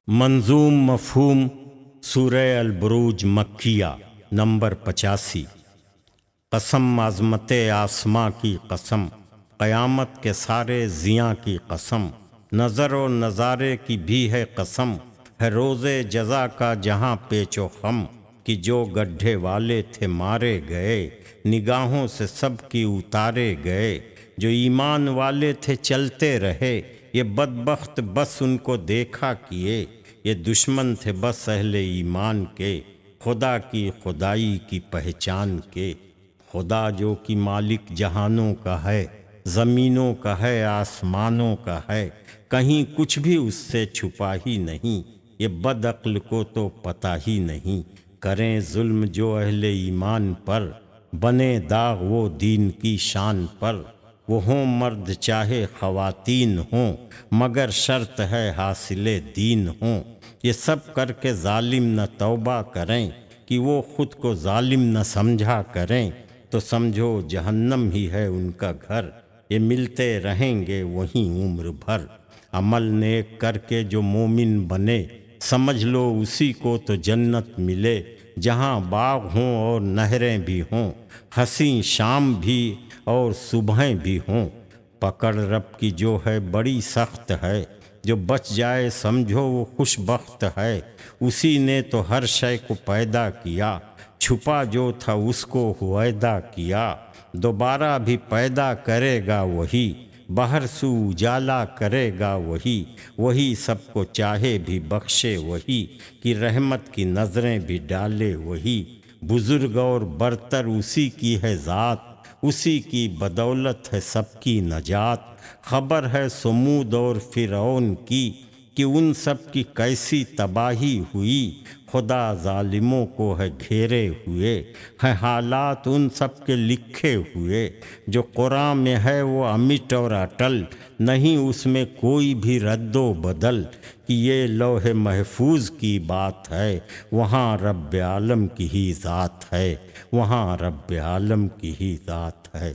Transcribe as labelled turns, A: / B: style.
A: منظوم مفہوم سورہ البروج مکیہ نمبر 85۔ قسم عظمت آسماں کی قسم، قیامت کے سارے ضیاں کی قسم، نظر و نظارے کی بھی ہے قسم، ہے روز جزا کا جہاں پیچ و خم، کہ جو گڈھے والے تھے مارے گئے، نگاہوں سے سب کی اتارے گئے، جو ایمان والے تھے چلتے رہے، یہ بدبخت بس ان کو دیکھا کیے، یہ دشمن تھے بس اہل ایمان کے، خدا کی خدائی کی پہچان کے۔ خدا جو کہ مالک جہانوں کا ہے، زمینوں کا ہے، آسمانوں کا ہے، کہیں کچھ بھی اس سے چھپا ہی نہیں، یہ بد عقل کو تو پتہ ہی نہیں۔ کریں ظلم جو اہل ایمان پر، بنے داغ وہ دین کی شان پر، وہ ہوں مرد چاہے خواتین ہوں، مگر شرط ہے حاصل دین ہوں۔ یہ سب کر کے ظالم نہ توبہ کریں، کہ وہ خود کو ظالم نہ سمجھا کریں، تو سمجھو جہنم ہی ہے ان کا گھر، یہ ملتے رہیں گے وہیں عمر بھر۔ عمل نیک کر کے جو مومن بنے، سمجھ لو اسی کو تو جنت ملے، جہاں باغ ہوں اور نہریں بھی ہوں، حسین شام بھی اور صبحیں بھی ہوں۔ پکڑ رب کی جو ہے بڑی سخت ہے، جو بچ جائے سمجھو وہ خوش بخت ہے، اسی نے تو ہر شے کو پیدا کیا، چھپا جو تھا اس کو ہویدا کیا، دوبارہ بھی پیدا کرے گا وہی، باہر سو اجالا کرے گا وہی، وہی سب کو چاہے بھی بخشے وہی، کہ رحمت کی نظریں بھی ڈالے وہی۔ بزرگ اور برتر اسی کی ہے ذات، اسی کی بدولت ہے سب کی نجات۔ خبر ہے سمود اور فرعون کی، کہ ان سب کی کیسی تباہی ہوئی، خدا ظالموں کو ہے گھیرے ہوئے، ہیں حالات ان سب کے لکھے ہوئے۔ جو قرآن میں ہے وہ امٹ اور اٹل، نہیں اس میں کوئی بھی رد و بدل، کہ یہ لوح محفوظ کی بات ہے، وہاں رب عالم کی ہی ذات ہے، وہاں رب عالم کی ہی ذات ہے۔